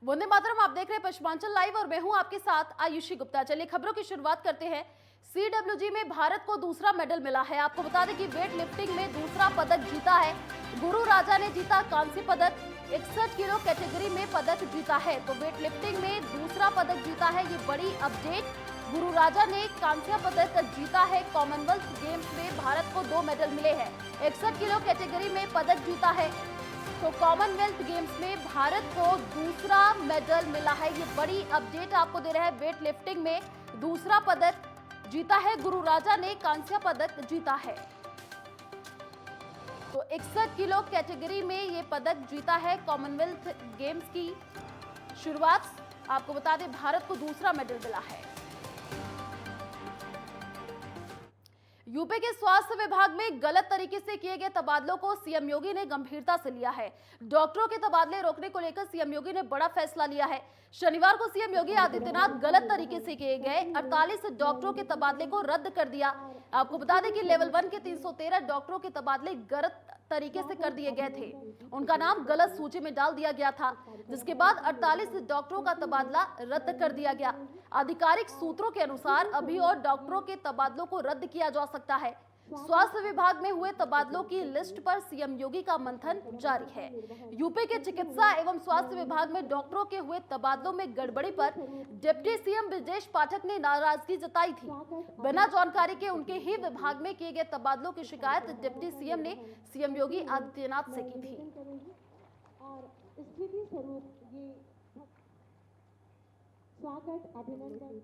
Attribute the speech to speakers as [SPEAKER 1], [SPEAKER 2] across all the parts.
[SPEAKER 1] वंदे मातरम, आप देख रहे हैं पश्चिमांचल लाइव और मैं हूं आपके साथ आयुषी गुप्ता। चलिए खबरों की शुरुआत करते हैं। सीडब्ल्यूजी में भारत को दूसरा मेडल मिला है। आपको बता दें कि वेट लिफ्टिंग में दूसरा पदक जीता है गुरु राजा ने जीता कांस्य पदक। 61 किलो कैटेगरी में पदक जीता है, तो वेट लिफ्टिंग में दूसरा पदक जीता है, ये बड़ी अपडेट। गुरु राजा ने कांस्य पदक जीता है। कॉमनवेल्थ गेम्स में भारत को 2 मेडल मिले हैं। 61 किलो कैटेगरी में पदक जीता है, तो कॉमनवेल्थ गेम्स में भारत को दूसरा मेडल मिला है। ये बड़ी अपडेट आपको दे रहा है। वेट लिफ्टिंग में दूसरा पदक जीता है गुरु राजा ने, कांस्य पदक जीता है। तो 61 किलो कैटेगरी में ये पदक जीता है। कॉमनवेल्थ गेम्स की शुरुआत, आपको बता दें, भारत को दूसरा मेडल मिला है। यूपी के स्वास्थ्य विभाग में गलत तरीके से किए गए तबादलों को सीएम योगी ने गंभीरता से लिया है। डॉक्टरों के तबादले रोकने को लेकर सीएम योगी ने बड़ा फैसला लिया है। शनिवार को सीएम योगी आदित्यनाथ गलत तरीके से किए गए 48 डॉक्टरों के तबादले को रद्द कर दिया। आपको बता दें कि लेवल 1 के 313 डॉक्टरों के तबादले गलत तरीके से कर दिए गए थे। उनका नाम गलत सूची में डाल दिया गया था, जिसके बाद 48 डॉक्टरों का तबादला रद्द कर दिया गया। आधिकारिक सूत्रों के अनुसार अभी और डॉक्टरों के तबादलों को रद्द किया जा सकता है। स्वास्थ्य विभाग में हुए तबादलों की लिस्ट पर सीएम योगी का मंथन जारी है। यूपी के चिकित्सा एवं स्वास्थ्य विभाग में डॉक्टरों के हुए तबादलों में गड़बड़ी पर डिप्टी सीएम ब्रजेश पाठक ने नाराजगी जताई थी। बिना जानकारी के उनके ही विभाग में किए गए तबादलों की शिकायत डिप्टी सीएम ने सीएम योगी आदित्यनाथ से की थी। स्वागत अभिनंदन।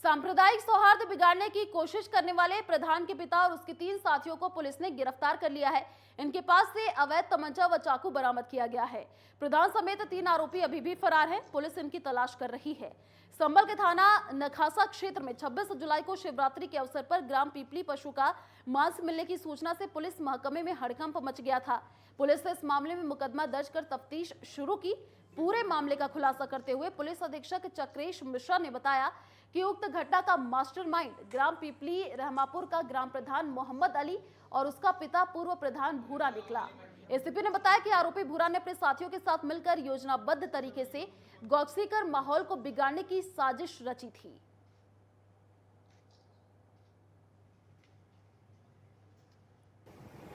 [SPEAKER 1] सांप्रदायिक सौहार्द बिगाड़ने की कोशिश करने वाले प्रधान के पिता और उसके 3 साथियों को पुलिस ने गिरफ्तार कर लिया है। इनके पास से अवैध तमंचा व चाकू बरामद किया गया है। प्रधान समेत 3 आरोपी अभी भी फरार हैं। पुलिस इनकी तलाश कर रही है। संभल के थाना नखासा क्षेत्र में 26 जुलाई को शिवरात्रि के अवसर पर ग्राम पीपली पशु का मांस मिलने की सूचना से पुलिस महकमे में हड़कंप मच गया था। पुलिस ने इस मामले में मुकदमा दर्ज कर तफ्तीश शुरू की। पूरे मामले का खुलासा करते हुए पुलिस अधीक्षक चक्रेश मिश्रा ने बताया कि उक्त घटना का मास्टरमाइंड ग्राम पीपली रहमापुर का ग्राम प्रधान मोहम्मद अली और उसका पिता पूर्व प्रधान भूरा निकला। एसीपी ने बताया कि आरोपी भूरा ने अपने साथियों के साथ मिलकर योजनाबद्ध तरीके से गौकसी कर माहौल को बिगाड़ने की साजिश रची थी।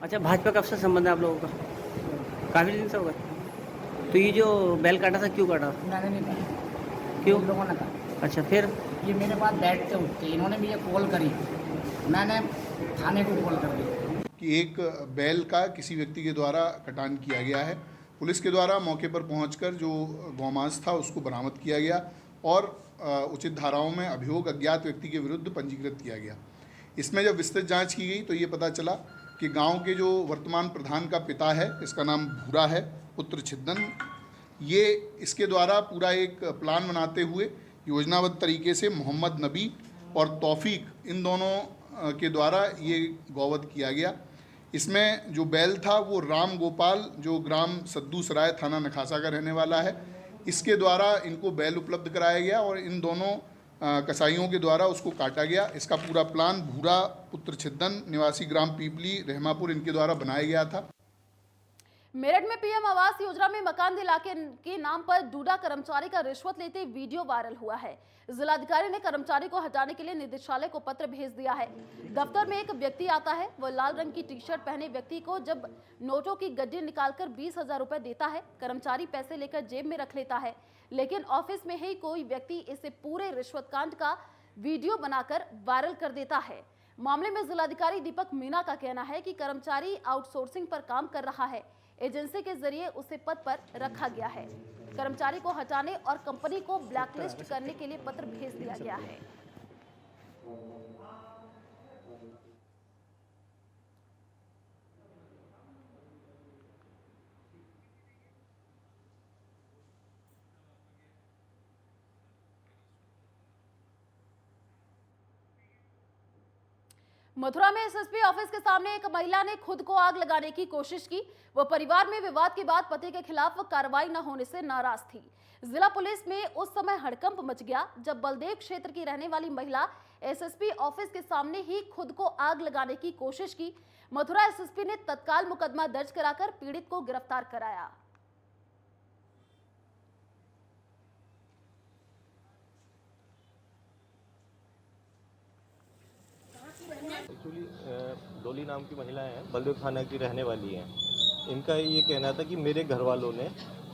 [SPEAKER 2] अच्छा, भाजपा कब से संबंध है आप लोगों का? काफी दिन से होगा। तो ये जो बैल काटा था, क्यों काटा?
[SPEAKER 3] मैंने नहीं कहा,
[SPEAKER 2] क्यों?
[SPEAKER 3] लोगों ने कहा।
[SPEAKER 2] अच्छा, फिर
[SPEAKER 3] ये मेरे पास बैठते उठते इन्होंने मुझे कॉल करी, मैंने थाने को कॉल कर दी
[SPEAKER 4] कि एक बैल का किसी व्यक्ति के द्वारा कटान किया गया है। पुलिस के द्वारा मौके पर पहुंचकर जो गौमांस था उसको बरामद किया गया और उचित धाराओं में अभियोग अज्ञात व्यक्ति के विरुद्ध पंजीकृत किया गया। इसमें जब विस्तृत जांच की गई तो ये पता चला कि गांव के जो वर्तमान प्रधान का पिता है, इसका नाम भूरा है, पुत्र छिद्दन, ये इसके द्वारा पूरा एक प्लान बनाते हुए योजनाबद्ध तरीके से मोहम्मद नबी और तौफीक, इन दोनों के द्वारा ये गौवध किया गया। इसमें जो बैल था वो राम गोपाल, जो ग्राम सद्दू सराय थाना नखासा का रहने वाला है, इसके द्वारा इनको बैल उपलब्ध कराया गया और इन दोनों कसाईयों के द्वारा उसको काटा गया। इसका पूरा प्लान भूरा पुत्र छिद्दन निवासी ग्राम पीपली रहमापुर इनके द्वारा बनाया गया था।
[SPEAKER 1] मेरठ में पीएम आवास योजना में मकान दिलाने के नाम पर डूडा कर्मचारी का रिश्वत लेते वीडियो वायरल हुआ है। जिलाधिकारी ने कर्मचारी को हटाने के लिए निदेशालय को पत्र भेज दिया है। दफ्तर में एक व्यक्ति आता है, वह लाल रंग की टी-शर्ट पहने व्यक्ति को जब नोटों की गड्डी निकालकर 20,000 रुपए देता है, कर्मचारी पैसे लेकर जेब में रख लेता है, लेकिन ऑफिस में ही कोई व्यक्ति इसे पूरे रिश्वत कांड का वीडियो बनाकर वायरल कर देता है। मामले में जिलाधिकारी दीपक मीणा का कहना है कि कर्मचारी आउटसोर्सिंग पर काम कर रहा है, एजेंसी के जरिए उसे पद पर रखा गया है। कर्मचारी को हटाने और कंपनी को ब्लैकलिस्ट करने के लिए पत्र भेज दिया गया है। मथुरा में एसएसपी ऑफिस के सामने एक महिला ने खुद को आग लगाने की कोशिश की। वह परिवार में विवाद के बाद पति के खिलाफ कार्रवाई न होने से नाराज थी। जिला पुलिस में उस समय हड़कंप मच गया जब बलदेव क्षेत्र की रहने वाली महिला एसएसपी ऑफिस के सामने ही खुद को आग लगाने की कोशिश की। मथुरा एसएसपी ने तत्काल मुकदमा दर्ज कराकर पीड़ित को गिरफ्तार कराया।
[SPEAKER 5] एक्चुअली डोली नाम की महिलाएं हैं, बलदेव थाना की रहने वाली हैं। इनका ये कहना था कि मेरे घर वालों ने,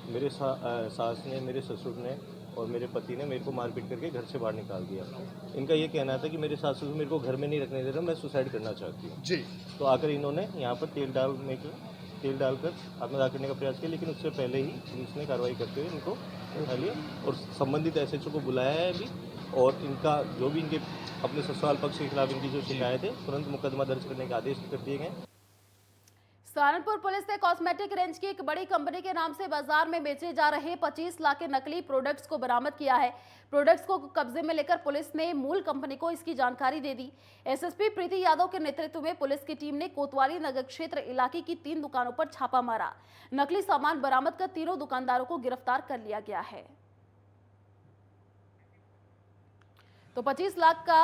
[SPEAKER 5] मेरे सास ने, मेरे ससुर ने और मेरे पति ने मेरे को मारपीट करके घर से बाहर निकाल दिया। इनका ये कहना था कि मेरे सास ससुर मेरे को घर में नहीं रखने दे रहे, मैं सुसाइड करना चाहती हूँ जी। तो आकर इन्होंने यहाँ पर तेल डालकर आत्मदाह करने का प्रयास किया, लेकिन उससे पहले ही पुलिस ने कार्रवाई करते हुए इनको उठा लिया और संबंधित एसएचओ को बुलाया है अभी। और इनका जो भी इनके अपने ससुराल पक्ष के खिलाफ इनकी जो शिकायत है, तुरंत मुकदमा दर्ज करने के आदेश कर दिए गए।
[SPEAKER 1] सहारनपुर पुलिस ने कॉस्मेटिक रेंज की एक बड़ी कंपनी के नाम से बाजार में बेचे जा रहे 25 लाख के नकली प्रोडक्ट्स को बरामद किया है। प्रोडक्ट्स को कब्जे में लेकर पुलिस ने मूल कंपनी को इसकी जानकारी दे दी। एसएसपी प्रीति यादव के नेतृत्व में पुलिस की टीम ने कोतवाली नगर क्षेत्र इलाके की 3 दुकानों पर छापा मारा। नकली सामान बरामद कर तीनों दुकानदारों को गिरफ्तार कर लिया गया है। तो 25 लाख का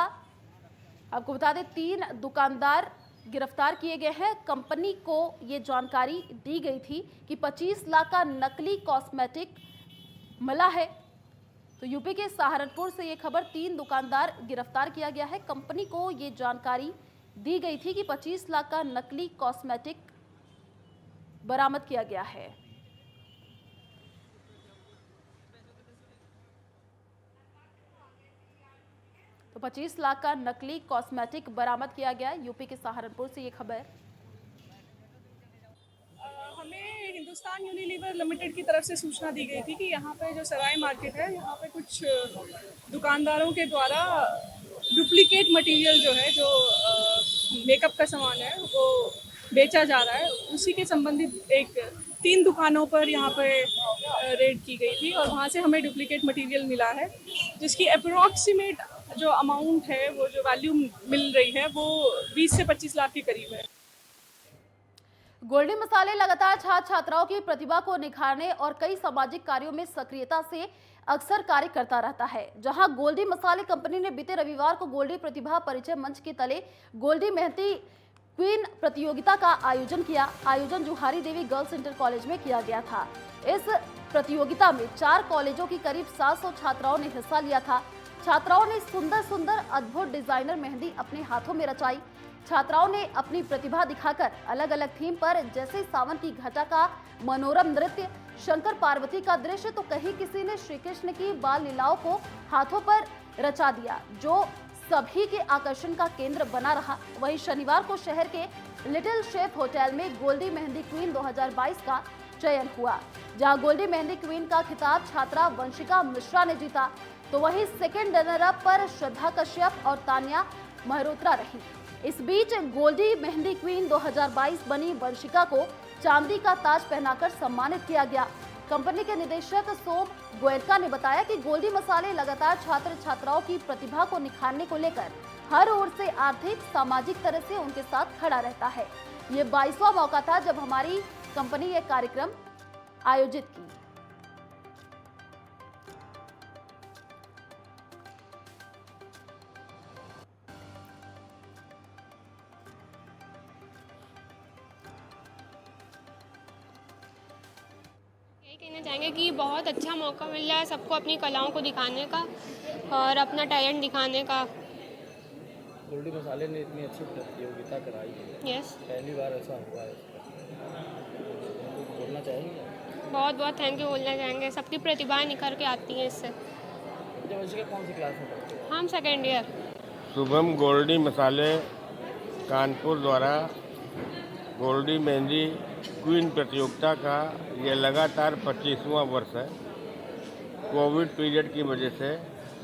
[SPEAKER 1] आपको बता दें, 3 दुकानदार गिरफ्तार किए गए हैं। कंपनी को ये जानकारी दी गई थी कि 25 लाख का नकली कॉस्मेटिक मिला है। तो यूपी के सहारनपुर से ये खबर, 3 दुकानदार गिरफ्तार किया गया है। कंपनी को ये जानकारी दी गई थी कि 25 लाख का नकली कॉस्मेटिक बरामद किया गया है। तो 25 लाख का नकली कॉस्मेटिक बरामद किया गया। यूपी के सहारनपुर से ये खबर।
[SPEAKER 6] हमें हिंदुस्तान यूनिलीवर लिमिटेड की तरफ से सूचना दी गई थी कि यहाँ पे जो सराय मार्केट है, यहाँ पे कुछ दुकानदारों के द्वारा डुप्लीकेट मटेरियल जो है, जो मेकअप का सामान है, वो बेचा जा रहा है। उसी के संबंधित 3 दुकानों पर यहाँ पे रेड की गई थी और वहाँ से हमें डुप्लीकेट मटेरियल मिला है, जिसकी अप्रोक्सीमेट जो अमाउंट है, वो जो वैल्यू मिल रही है, वो 20 से 25 लाख के करीब है।
[SPEAKER 1] गोल्डी मसाले लगातार छात्र छात्राओं की प्रतिभा को निखारने और कई सामाजिक कार्यों में सक्रियता से अक्सर कार्य करता रहता है। जहां गोल्डी मसाले कंपनी ने बीते रविवार को गोल्डी प्रतिभा परिचय मंच के तले गोल्डी मेहंदी क्वीन प्रतियोगिता का आयोजन किया। आयोजन जुहारी देवी गर्ल्स इंटर कॉलेज में किया गया था। इस प्रतियोगिता में 4 कॉलेजों की करीब 700 छात्राओं ने हिस्सा लिया था। छात्राओं ने सुंदर सुंदर अद्भुत डिजाइनर मेहंदी अपने हाथों में रचाई। छात्राओं ने अपनी प्रतिभा दिखाकर अलग अलग थीम पर, जैसे सावन की घटा का मनोरम नृत्य, शंकर पार्वती का दृश्य, तो कहीं किसी ने श्री कृष्ण की बाल लीलाओं को हाथों पर रचा दिया, जो सभी के आकर्षण का केंद्र बना रहा। वहीं शनिवार को शहर के लिटिल शेफ होटल में गोल्डी मेहंदी क्वीन 2022 का चयन हुआ, जहां गोल्डी मेहंदी क्वीन का खिताब छात्रा वंशिका मिश्रा ने जीता। तो वहीं सेकंड रनर अप पर श्रद्धा कश्यप और तान्या महरोत्रा रही। इस बीच गोल्डी मेहंदी क्वीन 2022 बनी वंशिका को चांदी का ताज पहनाकर सम्मानित किया गया। कंपनी के निदेशक सोम गोयरका ने बताया कि गोल्डी मसाले लगातार छात्र छात्राओं की प्रतिभा को निखारने को लेकर हर ओर से आर्थिक सामाजिक तरह से उनके साथ खड़ा रहता है। ये 22वां मौका था जब हमारी कंपनी ये कार्यक्रम आयोजित की।
[SPEAKER 7] कहना चाहेंगे कि बहुत अच्छा मौका मिल रहा है सबको अपनी कलाओं को दिखाने का और अपना टैलेंट दिखाने का।
[SPEAKER 8] गोल्डी मसाले ने इतनी अच्छी प्रतियोगिता कराई है।
[SPEAKER 7] यस,
[SPEAKER 8] पहली बार ऐसा हुआ है। बोलना चाहेंगे?
[SPEAKER 7] बहुत बहुत थैंक यू बोलना चाहेंगे। सबकी प्रतिभाएं निखर के आती हैं इससे।
[SPEAKER 8] कौन सी क्लास में पढ़ते हो?
[SPEAKER 7] हम सेकेंड ईयर।
[SPEAKER 9] शुभम गोल्डी मसाले कानपुर द्वारा गोल्डी मेहंदी क्वीन प्रतियोगिता का ये लगातार 25वां वर्ष है। कोविड पीरियड की वजह से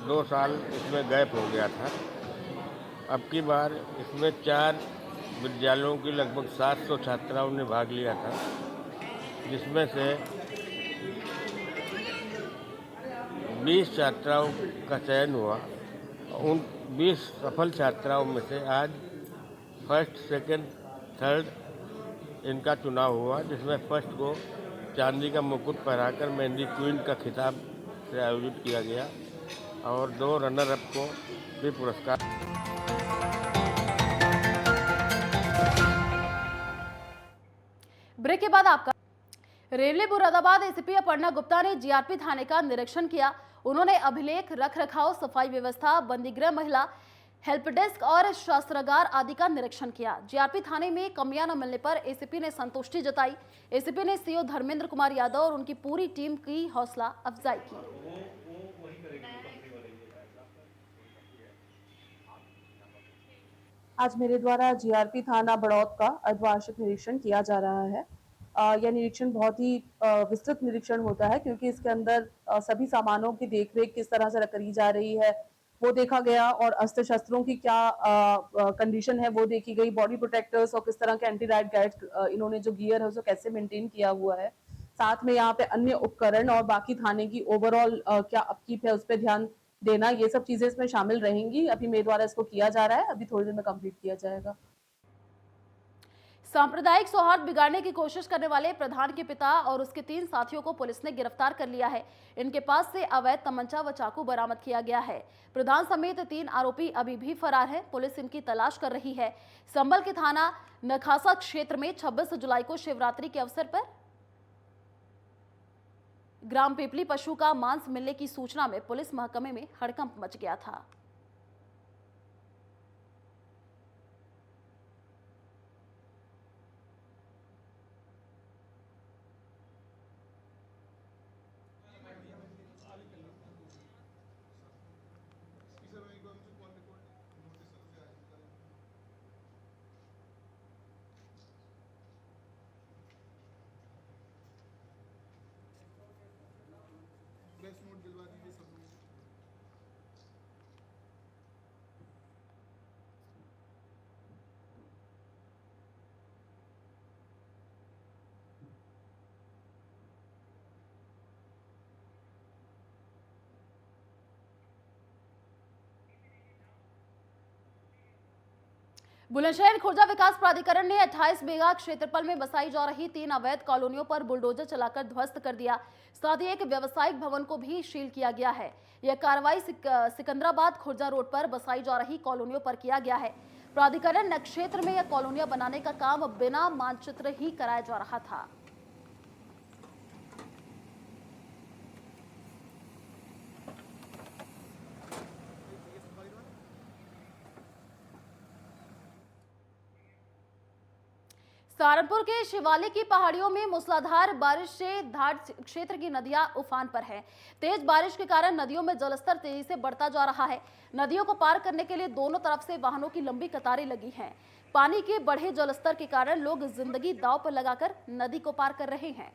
[SPEAKER 9] 2 साल इसमें गैप हो गया था। अब की बार इसमें 4 विद्यालयों की लगभग 700 छात्राओं ने भाग लिया था, जिसमें से 20 छात्राओं का चयन हुआ। उन 20 सफल छात्राओं में से आज फर्स्ट, सेकंड, थर्ड इनका चुनाव हुआ, जिसमें फर्स्ट को चांदी का मुकुट पहनाकर मेहंदी क्वीन का खिताब से आयोजित किया गया और 2 रनर अप को भी पुरस्कार
[SPEAKER 1] ब्रेक के बाद आपका रेलवे मुरादाबाद एसीपी अपर्णा गुप्ता ने जीआरपी थाने का निरीक्षण किया। उन्होंने अभिलेख, रख रखाव, सफाई व्यवस्था, बंदीगृह, महिला हेल्प डेस्क और शस्त्रागार आदि का निरीक्षण किया। जीआरपी थाने में कमियां न मिलने पर एसीपी ने संतुष्टि जताई। एसीपी ने सीओ धर्मेंद्र कुमार यादव और उनकी पूरी टीम की हौसला अफजाई की।
[SPEAKER 10] आज मेरे द्वारा जीआरपी थाना बड़ौद का अर्धवार्षिक निरीक्षण किया जा रहा है। यह निरीक्षण बहुत ही विस्तृत निरीक्षण होता है, क्योंकि इसके अंदर सभी सामानों की देखरेख किस तरह से करी जा रही है वो देखा गया, और अस्त्र शस्त्रों की क्या कंडीशन है वो देखी गई, बॉडी प्रोटेक्टर्स और किस तरह के एंटी राइट गाइड्स इन्होंने जो गियर है उसको कैसे मेंटेन किया हुआ है। साथ में यहाँ पे अन्य उपकरण और बाकी थाने की ओवरऑल क्या अपकीप है उस पर ध्यान देना, ये सब चीजें इसमें शामिल रहेंगी। अभी मेरे द्वारा इसको किया जा रहा है, अभी थोड़ी देर में कंप्लीट किया जाएगा।
[SPEAKER 1] सांप्रदायिक सौहार्द बिगाड़ने की कोशिश करने वाले प्रधान के पिता और उसके 3 साथियों को पुलिस ने गिरफ्तार कर लिया है। इनके पास से अवैध तमंचा व चाकू बरामद किया गया है। प्रधान समेत 3 आरोपी अभी भी फरार हैं। पुलिस इनकी तलाश कर रही है। संभल के थाना नखासा क्षेत्र में 26 जुलाई को शिवरात्रि के अवसर पर ग्राम पिपली पशु का मांस मिलने की सूचना में पुलिस महकमे में हड़कंप मच गया था। बुलंदशहर खुर्जा विकास प्राधिकरण ने 28 बीघा क्षेत्रफल में बसाई जा रही 3 अवैध कॉलोनियों पर बुलडोजर चलाकर ध्वस्त कर दिया। साथ ही एक व्यावसायिक भवन को भी सील किया गया है। यह कार्रवाई सिकंदराबाद खुर्जा रोड पर बसाई जा रही कॉलोनियों पर किया गया है। प्राधिकरण ने क्षेत्र में यह कॉलोनियां बनाने का काम बिना मानचित्र ही कराया जा रहा था। सहारनपुर के शिवालिक की पहाड़ियों में मूसलाधार बारिश से घाट क्षेत्र की नदियां उफान पर हैं। तेज बारिश के कारण नदियों में जलस्तर तेजी से बढ़ता जा रहा है। नदियों को पार करने के लिए दोनों तरफ से वाहनों की लंबी कतारें लगी हैं। पानी के बढ़े जलस्तर के कारण लोग जिंदगी दांव पर लगाकर नदी को पार कर रहे हैं।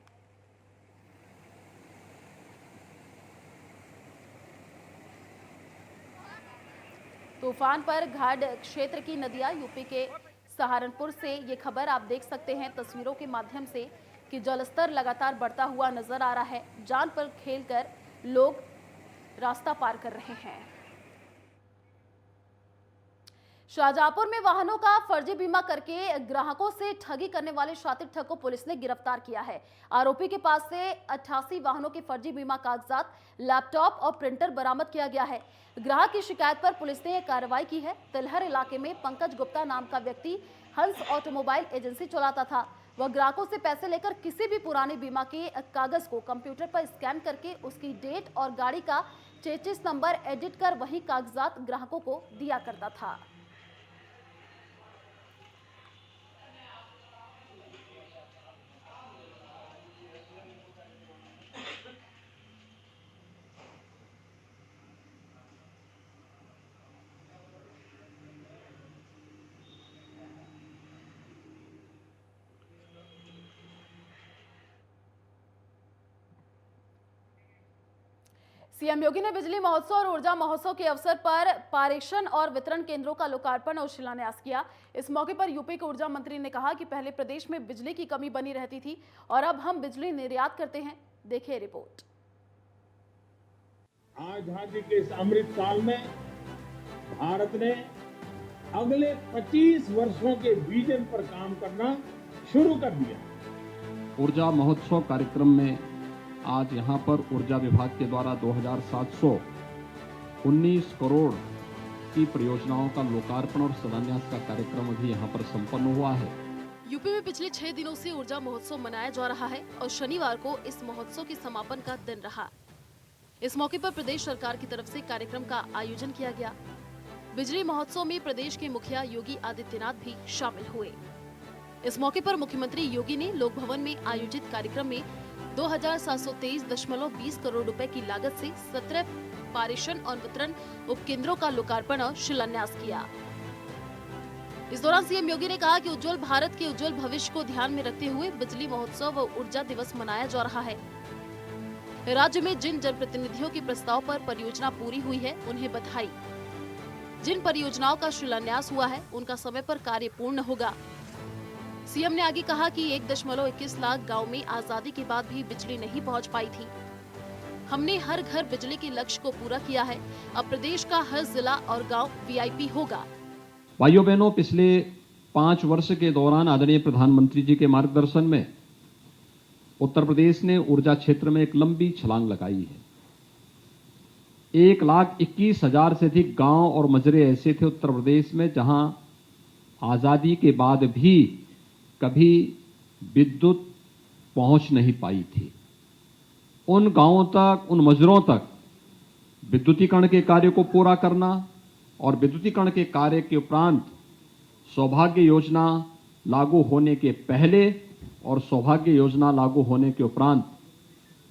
[SPEAKER 1] तूफान पर घाट क्षेत्र की नदियां यूपी के सहारनपुर से ये खबर आप देख सकते हैं तस्वीरों के माध्यम से कि जलस्तर लगातार बढ़ता हुआ नजर आ रहा है। जान पर खेलकर लोग रास्ता पार कर रहे हैं। शाहजहांपुर में वाहनों का फर्जी बीमा करके ग्राहकों से ठगी करने वाले शातिर ठग को पुलिस ने गिरफ्तार किया है। आरोपी के पास से 88 वाहनों के फर्जी बीमा कागजात, लैपटॉप और प्रिंटर बरामद किया गया है। ग्राहक की शिकायत पर पुलिस ने यह कार्रवाई की है। तिलहर इलाके में पंकज गुप्ता नाम का व्यक्ति हंस ऑटोमोबाइल एजेंसी चलाता था। वह ग्राहकों से पैसे लेकर किसी भी पुराने बीमा के कागज को कंप्यूटर पर स्कैन करके उसकी डेट और गाड़ी का चेसिस नंबर एडिट कर वही कागजात ग्राहकों को दिया करता था। सीएम योगी ने बिजली महोत्सव और ऊर्जा महोत्सव के अवसर पर पारेषण और वितरण केंद्रों का लोकार्पण और शिलान्यास किया। इस मौके पर यूपी के ऊर्जा मंत्री ने कहा कि पहले प्रदेश में बिजली की कमी बनी रहती थी और अब हम बिजली निर्यात करते हैं। देखिए रिपोर्ट।
[SPEAKER 11] आजादी के इस अमृत काल में भारत ने अगले 25 वर्षों के विजन पर काम करना शुरू कर दिया।
[SPEAKER 12] ऊर्जा महोत्सव कार्यक्रम में आज यहाँ पर ऊर्जा विभाग के द्वारा 2719 करोड़ की परियोजनाओं का लोकार्पण और शिलान्यास का कार्यक्रम अभी यहाँ पर संपन्न हुआ है।
[SPEAKER 1] यूपी में पिछले 6 दिनों से ऊर्जा महोत्सव मनाया जा रहा है और शनिवार को इस महोत्सव के समापन का दिन रहा। इस मौके पर प्रदेश सरकार की तरफ से कार्यक्रम का आयोजन किया गया। बिजली महोत्सव में प्रदेश के मुखिया योगी आदित्यनाथ भी शामिल हुए। इस मौके पर मुख्यमंत्री योगी ने लोक भवन में आयोजित कार्यक्रम में 2723.20 करोड़ रुपए की लागत से 17 पारेषण और वितरण उपकेंद्रों का लोकार्पण और शिलान्यास किया। इस दौरान सीएम योगी ने कहा कि उज्जवल भारत के उज्जवल भविष्य को ध्यान में रखते हुए बिजली महोत्सव व ऊर्जा दिवस मनाया जा रहा है। राज्य में जिन जनप्रतिनिधियों के प्रस्ताव पर परियोजना पूरी हुई है उन्हें बधाई। जिन परियोजनाओं का शिलान्यास हुआ है उनका समय पर कार्य पूर्ण होगा। सीएम ने आगे कहा कि 1.21 लाख गांव में आजादी के बाद भी बिजली नहीं पहुंच पाई थी। हमने हर घर बिजली के लक्ष्य को पूरा किया है। अब प्रदेश का हर जिला और गांव वीआईपी होगा।
[SPEAKER 12] भाइयों बहनों, पिछले 5 वर्ष के दौरान आदरणीय प्रधानमंत्री जी के मार्गदर्शन में उत्तर प्रदेश ने ऊर्जा क्षेत्र में एक लंबी छलांग लगाई है। 1,21,000 से अधिक गांव और मजरे ऐसे थे उत्तर प्रदेश में जहां आजादी के बाद भी कभी विद्युत पहुंच नहीं पाई थी। उन गांवों तक, उन मजरों तक विद्युतीकरण के कार्य को पूरा करना और विद्युतीकरण के कार्य के उपरांत सौभाग्य योजना लागू होने के पहले और सौभाग्य योजना लागू होने के उपरांत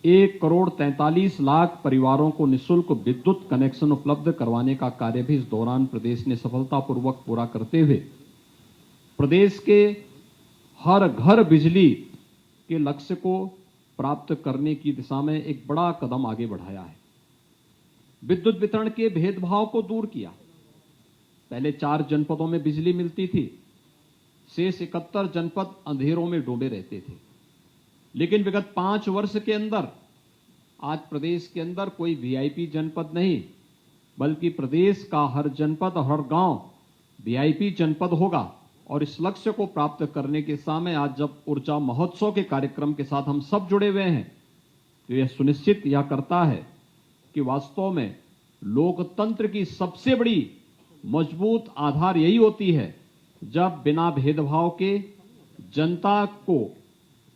[SPEAKER 12] 1,43,00,000 परिवारों को निःशुल्क विद्युत कनेक्शन उपलब्ध करवाने का कार्य भी इस दौरान प्रदेश ने सफलतापूर्वक पूरा करते हुए प्रदेश के हर घर बिजली के लक्ष्य को प्राप्त करने की दिशा में एक बड़ा कदम आगे बढ़ाया है। विद्युत वितरण के भेदभाव को दूर किया। पहले 4 जनपदों में बिजली मिलती थी, शेष 71 जनपद अंधेरों में डूबे रहते थे। लेकिन विगत 5 वर्ष के अंदर आज प्रदेश के अंदर कोई वीआईपी जनपद नहीं, बल्कि प्रदेश का हर जनपद और हर गांव वीआईपी जनपद होगा। और इस लक्ष्य को प्राप्त करने के सामने आज जब ऊर्जा महोत्सव के कार्यक्रम के साथ हम सब जुड़े हुए हैं, तो यह सुनिश्चित यह करता है कि वास्तव में लोकतंत्र की सबसे बड़ी मजबूत आधार यही होती है जब बिना भेदभाव के जनता को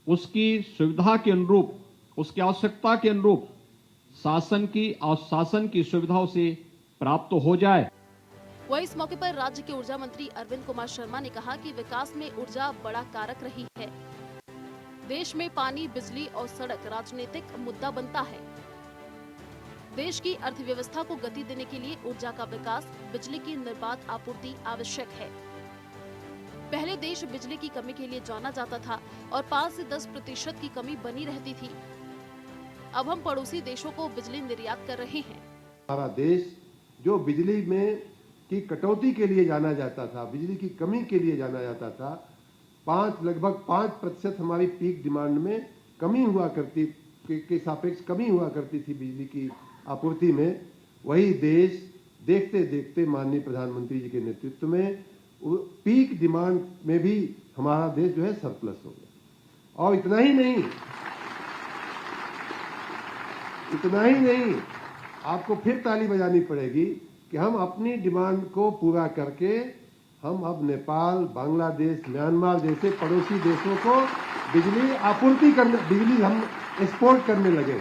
[SPEAKER 12] उसकी सुविधा के अनुरूप, उसकी आवश्यकता के अनुरूप शासन की सुविधाओं से प्राप्त हो जाए।
[SPEAKER 1] वहीं इस मौके पर राज्य के ऊर्जा मंत्री अरविंद कुमार शर्मा ने कहा कि विकास में ऊर्जा बड़ा कारक रही है। देश में पानी, बिजली और सड़क राजनीतिक मुद्दा बनता है। देश की अर्थव्यवस्था को गति देने के लिए ऊर्जा का विकास, बिजली की निर्बाध आपूर्ति आवश्यक है। पहले देश बिजली की कमी के लिए जाना जाता था और 5 से 10% की कमी बनी रहती थी। अब हम पड़ोसी देशों को बिजली निर्यात कर रहे हैं।
[SPEAKER 13] हमारा देश जो बिजली में की कटौती के लिए जाना जाता था, बिजली की कमी के लिए जाना जाता था, लगभग 5% हमारी पीक डिमांड में कमी हुआ करती के सापेक्ष कमी हुआ करती थी बिजली की आपूर्ति में। वही देश देखते देखते माननीय प्रधानमंत्री जी के नेतृत्व में पीक डिमांड में भी हमारा देश जो है सरप्लस हो गया। और इतना ही नहीं, आपको फिर ताली बजानी पड़ेगी कि हम अपनी डिमांड को पूरा करके हम अब नेपाल, बांग्लादेश, म्यांमार जैसे पड़ोसी देशों को बिजली आपूर्ति करने, बिजली हम एक्सपोर्ट करने लगे।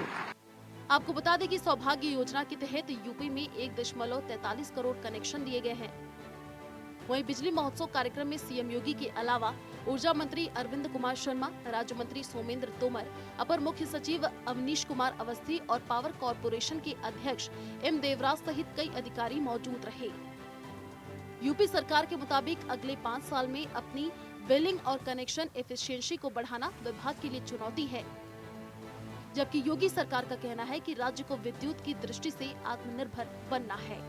[SPEAKER 1] आपको बता दें कि सौभाग्य योजना के तहत यूपी में 1.43 करोड़ कनेक्शन दिए गए हैं। वहीं बिजली महोत्सव कार्यक्रम में सीएम योगी के अलावा ऊर्जा मंत्री अरविंद कुमार शर्मा, राज्य मंत्री सोमेंद्र तोमर, अपर मुख्य सचिव अवनीश कुमार अवस्थी और पावर कॉर्पोरेशन के अध्यक्ष एम देवराज सहित कई अधिकारी मौजूद रहे। यूपी सरकार के मुताबिक अगले 5 साल में अपनी बिलिंग और कनेक्शन एफिशिएंसी को बढ़ाना विभाग के लिए चुनौती है, जबकि योगी सरकार का कहना है कि राज्य को विद्युत की दृष्टि से आत्मनिर्भर बनना है।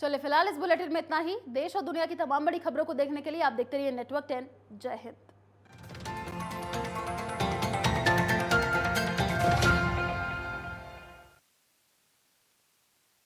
[SPEAKER 1] चलिए फिलहाल इस बुलेटिन में इतना ही। देश और दुनिया की तमाम बड़ी खबरों को देखने के लिए आप देखते रहिए नेटवर्क 10। जय हिंद।